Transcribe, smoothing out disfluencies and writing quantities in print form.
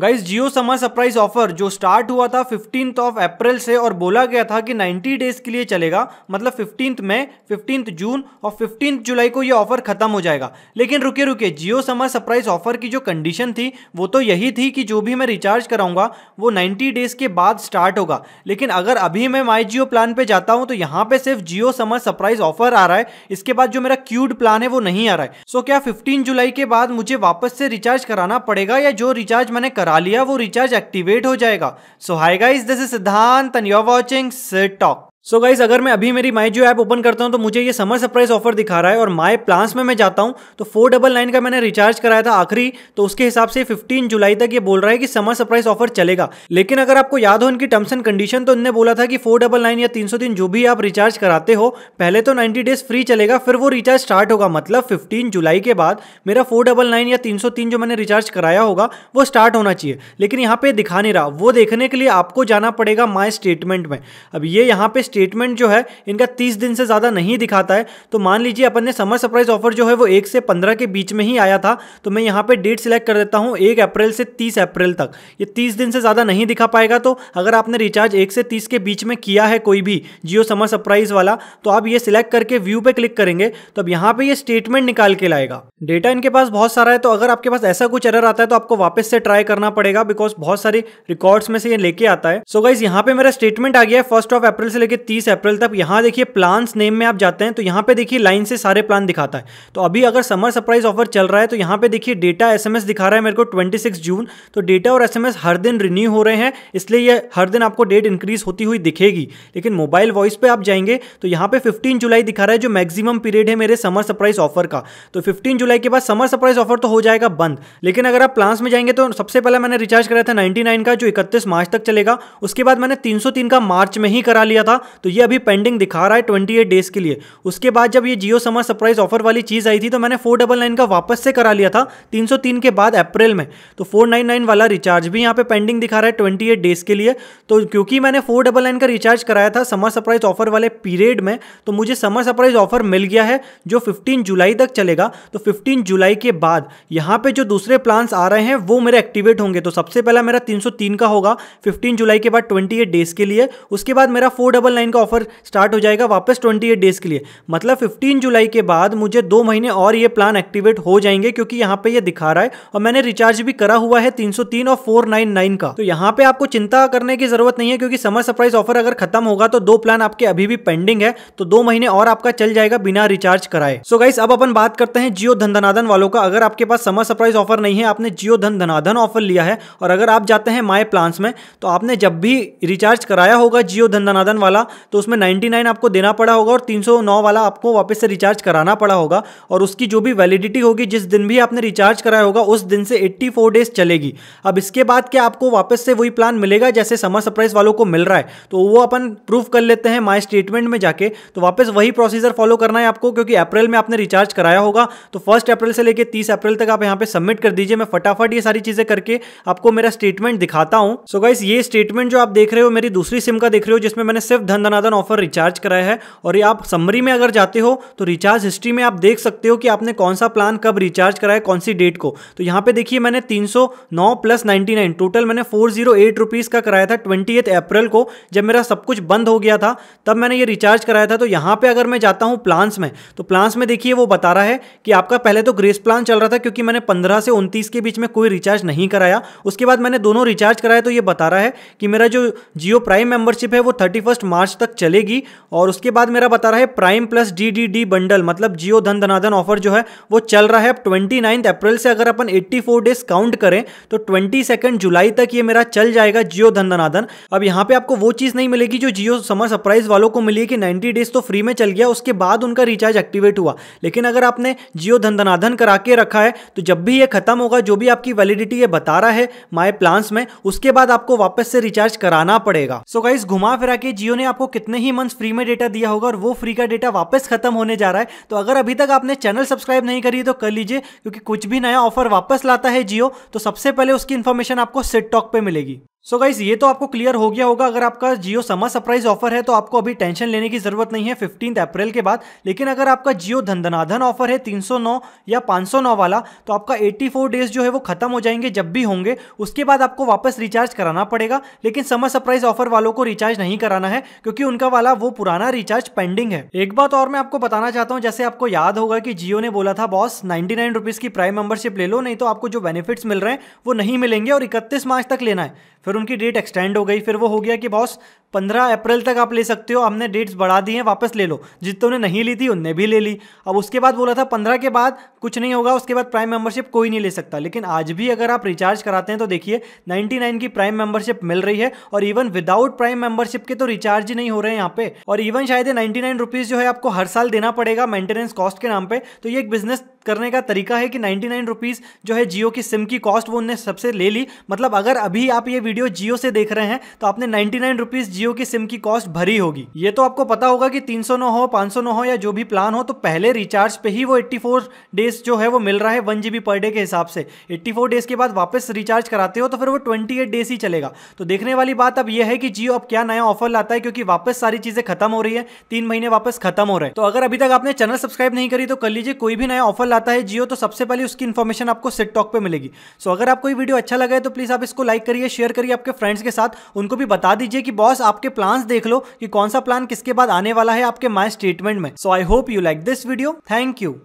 Guys जियो summer surprise offer जो start हुआ था 15th ऑफ अप्रैल से और बोला गया था कि 90 डेज के लिए चलेगा, मतलब 15th मई, 15th जून और 15th जुलाई को ये ऑफर खत्म हो जाएगा। लेकिन रुके रुके, जियो समर सरप्राइज ऑफर की जो कंडीशन थी वो तो यही थी कि जो भी मैं रिचार्ज कराऊंगा वो 90 डेज के बाद स्टार्ट होगा। लेकिन अगर अभी मैं माई जियो प्लान पे जाता हूं तो यहाँ पे सिर्फ जियो समर सरप्राइज ऑफर आ रहा है, इसके बाद जो मेरा क्यूड प्लान है वो नहीं आ रहा है। सो क्या 15 जुलाई के बाद मुझे वापस से रिचार्ज कराना पड़ेगा या जो रिचार्ज मैंने करा लिया वो रिचार्ज एक्टिवेट हो जाएगा? So hi guys, this is Siddhant and you are watching Sid talk. So guys अगर मैं अभी मेरी माई जियो ऐप ओपन करता हूं तो मुझे ये समर सरप्राइज ऑफर दिखा रहा है और माई प्लान्स में मैं जाता हूं तो 499 का मैंने रिचार्ज कराया था आखिरी, तो उसके हिसाब से 15 जुलाई तक ये बोल रहा है कि समर सरप्राइज ऑफर चलेगा। लेकिन अगर आपको याद हो इनकी टर्म्स एंड कंडीशन, तो इनने बोला था कि 499 या 303 जो भी आप रिचार्ज कराते हो पहले तो 90 डेज फ्री चलेगा, फिर वो रिचार्ज स्टार्ट होगा। मतलब 15 जुलाई के बाद मेरा 499 या 303 जो मैंने रिचार्ज कराया होगा वो स्टार्ट होना चाहिए। लेकिन यहाँ पे दिखा नहीं रहा, वो देखने के लिए आपको जाना पड़ेगा माई स्टेटमेंट में। अब ये यहाँ पे स्टेटमेंट जो है इनका 30 दिन से ज्यादा नहीं दिखाता है। तो मान लीजिए अपन ने समर सरप्राइज ऑफर जो है वो 1 से 15 के बीच में ही आया था, तो मैं यहाँ पे डेट सिलेक्ट कर देता हूँ 1 अप्रैल से 30 अप्रैल तक। ये 30 दिन से ज्यादा नहीं दिखा पाएगा। तो अगर आपने रिचार्ज 1 से 30 के बीच में किया है कोई भी जियो समर सरप्राइज वाला, तो आप ये सिलेक्ट करके व्यू पे क्लिक करेंगे तो अब यहाँ पे ये स्टेटमेंट निकाल के लाएगा। डेटा इनके पास बहुत सारा है, तो अगर आपके पास ऐसा कुछ एरर आता है तो आपको वापस से ट्राई करना पड़ेगा, बिकॉज बहुत सारे रिकॉर्ड्स में से ये लेके आता है। सो गाइस यहाँ पे मेरा स्टेटमेंट आ गया है 1 अप्रैल से लेकर 30 अप्रैल तक। यहाँ देखिए प्लान्स नेम में आप जाते हैं तो यहाँ पे देखिए लाइन से सारे प्लान दिखाता है। तो अभी अगर समर सरप्राइज ऑफर चल रहा है तो यहाँ पे देखिए डेटा एसएमएस दिखा रहा है मेरे को 26 जून। तो डेटा और एसएमएस हर दिन रिन्यू हो रहे हैं, इसलिए ये हर दिन आपको डेट इंक्रीज होती हुई दिखेगी। लेकिन मोबाइल वॉइस पे आप जाएंगे तो यहाँ पे 15 जुलाई दिखा रहा है जो मैक्सिमम पीरियड है मेरे समर सरप्राइज ऑफर का। तो 15 जुलाई के बाद समर सरप्राइज ऑफर तो हो जाएगा बंद। लेकिन अगर आप प्लान्स में जाएंगे तो सबसे पहले मैंने रिचार्ज कराया था 99 का जो 31 मार्च तक चलेगा। उसके बाद मैंने 303 का मार्च में ही करा लिया था, तो ये अभी पेंडिंग दिखा रहा है 28 डेज के लिए। उसके बाद जब ये जियो समर सरप्राइज ऑफर वाली चीज आई थी तो मैंने 499 का वापस से करा लिया था 303 के बाद अप्रैल में। तो 499 वाला रिचार्ज भी यहाँ पे पेंडिंग दिखा रहा है 28 डेज के लिए। तो क्योंकि मैंने 499 का रिचार्ज कराया था समर सरप्राइज ऑफर वाले पीरियड में, तो मुझे समर सरप्राइज ऑफर मिल गया है जो 15 जुलाई तक चलेगा। तो 15 जुलाई के बाद यहाँ पे जो दूसरे प्लान्स आ रहे हैं वो मेरे एक्टिवेट होंगे। तो सबसे पहला मेरा 303 का होगा 15 जुलाई के बाद 28 डेज के लिए। उसके बाद मेरा 499 का ऑफर स्टार्ट हो जाएगा वापस 28 डेज के लिए। मतलब 15 जुलाई के बाद मुझे 2 महीने और ये प्लान एक्टिवेट हो जाएंगे, क्योंकि यहाँ पे ये दिखा रहा है और मैंने रिचार्ज भी करा हुआ है 303 और 499 का। तो यहाँ पे आपको चिंता करने की जरूरत नहीं है, क्योंकि समर सरप्राइज ऑफर अगर खत्म होगा तो 2 प्लान आपके अभी भी पेंडिंग है, तो 2 महीने और आपका चल जाएगा बिना रिचार्ज कराए। सो गाइस अब अपन बात करते हैं जियो धन धनाधन वालों का। अगर आपके पास समर सरप्राइज ऑफर नहीं है, आपने जियो धन धनाधन ऑफर लिया है और अगर आप जाते हैं माई प्लान्स में, तो आपने जब भी रिचार्ज कराया होगा जियो धन धनाधन वाला तो उसमें 99 आपको देना पड़ा होगा और 309 वाला आपको वापस से रिचार्ज कराना पड़ा होगा। और उसकी जो भी वैलिडिटी होगी, जिस दिन भी आपने रिचार्ज कराया होगा उस दिन से 84 डेज चलेगी। अब इसके बाद क्या आपको वापस से वही प्लान मिलेगा जैसे समर सरप्राइज वालों को मिल रहा है? तो वो अपन प्रूफ कर लेते हैं माई स्टेटमेंट में जाके। तो वापस वही प्रोसीजर फॉलो करना है आपको, क्योंकि अप्रैल में आपने रिचार्ज कराया होगा तो 1 अप्रैल से लेकर 30 अप्रैल तक आप यहाँ पे सबमिट कर दीजिए। मैं फटाफट ये सारी चीजें करके आपको मेरा स्टेटमेंट दिखाता हूँ। सो गाइस ये स्टेटमेंट जो आप देख रहे हो मेरी दूसरी सिम का देख रहे हो, जिसमें मैंने सिर्फ धन धनाधन ऑफर रिचार्ज कराया है। और ये आप समरी में अगर जाते हो तो रिचार्ज हिस्ट्री में आप देख सकते हो कि आपने कौन सा प्लान कब रिचार्ज कराया, कौन सी डेट को। तो यहाँ पे देखिए मैंने 309 प्लस 99 टोटल मैंने 408 रुपीज का कराया था 28 अप्रैल को, जब मेरा सब कुछ बंद हो गया था तब मैंने ये रिचार्ज कराया था। तो यहाँ पे अगर मैं जाता हूँ प्लान्स में, तो प्लान्स में देखिए वो बता रहा है कि आपका पहले तो ग्रेस प्लान चल रहा था, क्योंकि मैंने 15 से 29 के बीच में कोई रिचार्ज नहीं कराया। उसके बाद मैंने दोनों रिचार्ज कराया, तो ये बता रहा है कि मेरा जो जियो प्राइम मेंबरशिप है वो 31 मार्च तक चलेगी। और उसके बाद मेरा बता रहा है प्राइम प्लस DDD बंडल, मतलब जियो धन धनाधन ऑफर जो है वो चल रहा है 29 अप्रैल से। अगर अपन 84 डेज काउंट करें तो 22 जुलाई तक ये मेरा चल जाएगा जियो धन धनाधन। अब यहाँ पे आपको वो चीज नहीं मिलेगी जो जियो समर सरप्राइज वालों को मिली कि 90 डेज तो फ्री में चल गया, उसके बाद उनका रिचार्ज एक्टिवेट हुआ। लेकिन अगर आपने जियो धन धनाधन करा के रखा है तो जब भी ये खत्म होगा, जो भी आपकी वैलिडिटी ये बता रहा है माई प्लान्स में, उसके बाद आपको वापस से रिचार्ज कराना पड़ेगा। सो गाइस घुमा फिरा के जियो ने आपको कितने ही मंथ्स फ्री में डेटा दिया होगा और वो फ्री का डेटा वापस खत्म होने जा रहा है। तो अगर अभी तक आपने चैनल सब्सक्राइब नहीं करी है तो कर लीजिए, क्योंकि कुछ भी नया ऑफर वापस लाता है जियो तो सबसे पहले उसकी इंफॉर्मेशन आपको सिड टॉक पे मिलेगी। सो गाइस ये तो आपको क्लियर हो गया होगा। अगर आपका जियो समर सरप्राइज ऑफर है तो आपको अभी टेंशन लेने की जरूरत नहीं है 15 अप्रैल के बाद। लेकिन अगर आपका जियो धन ऑफर है 309 या 509 वाला, तो आपका 84 डेज जो है वो खत्म हो जाएंगे जब भी होंगे, उसके बाद आपको वापस रिचार्ज कराना पड़ेगा। लेकिन समर सरप्राइज ऑफर वालों को रिचार्ज नहीं कराना है क्योंकि उनका वाला वो पुराना रिचार्ज पेंडिंग है। एक बात और मैं आपको बताना चाहता हूँ, जैसे आपको याद होगा कि जियो ने बोला था बॉस 99 रुपीज की प्राइम मेंबरशिप ले लो, नहीं तो आपको जो बेनिफिट्स मिल रहे हैं वो नहीं मिलेंगे और 31 मार्च तक लेना है। फिर उनकी डेट एक्सटेंड हो गई, फिर वो हो गया कि बॉस 15 अप्रैल तक आप ले सकते हो, हमने डेट्स बढ़ा दी हैं, वापस ले लो। जितनों ने नहीं ली थी उनने भी ले ली। अब उसके बाद बोला था 15 के बाद कुछ नहीं होगा, उसके बाद प्राइम मेंबरशिप कोई नहीं ले सकता। लेकिन आज भी अगर आप रिचार्ज कराते हैं तो देखिए 99 की प्राइम मेंबरशिप मिल रही है, और इवन विदाउट प्राइम मेंबरशिप के तो रिचार्ज ही नहीं हो रहे हैं यहाँ पे। और इवन शायद 99 रुपीज जो है आपको हर साल देना पड़ेगा मेंटेनेंस कॉस्ट के नाम पे। तो ये एक बिजनेस करने का तरीका है कि 99 रुपीज जो है जियो की सिम की कॉस्ट वो उन्होंने सबसे ले ली। मतलब अगर अभी आप ये वीडियो जियो से देख रहे हैं तो आपने 99 रुपीज जियो की सिम की कॉस्ट भरी होगी। ये तो आपको पता होगा कि 309 हो 509 हो या जो भी प्लान हो, तो पहले रिचार्ज पे ही वो 84 डेज जो है वो मिल रहा है 1 GB पर डे के हिसाब से। 84 डेज के बाद वापस रिचार्ज कराते हो तो फिर वो 28 डेज ही चलेगा। तो देखने वाली बात अब यह है कि जियो अब क्या नया ऑफर लाता है, क्योंकि वापस सारी चीजें खत्म हो रही है, 3 महीने वापस खत्म हो रहे हैं। तो अगर अभी तक आपने चैनल सब्सक्राइब नहीं करी तो कर लीजिए। कोई भी नया ऑफर लाता है जियो तो सबसे पहले उसकी इन्फॉर्मेशन आपको सिट टॉक पे मिलेगी। सो अगर आपको ये वीडियो अच्छा लगा है तो प्लीज आप इसको लाइक करिए, शेयर करिए आपके फ्रेंड्स के साथ, उनको भी बता दीजिए कि बॉस आपके प्लान्स देख लो कि कौन सा प्लान किसके बाद आने वाला है आपके माय स्टेटमेंट में। So I hope you like this video. Thank you.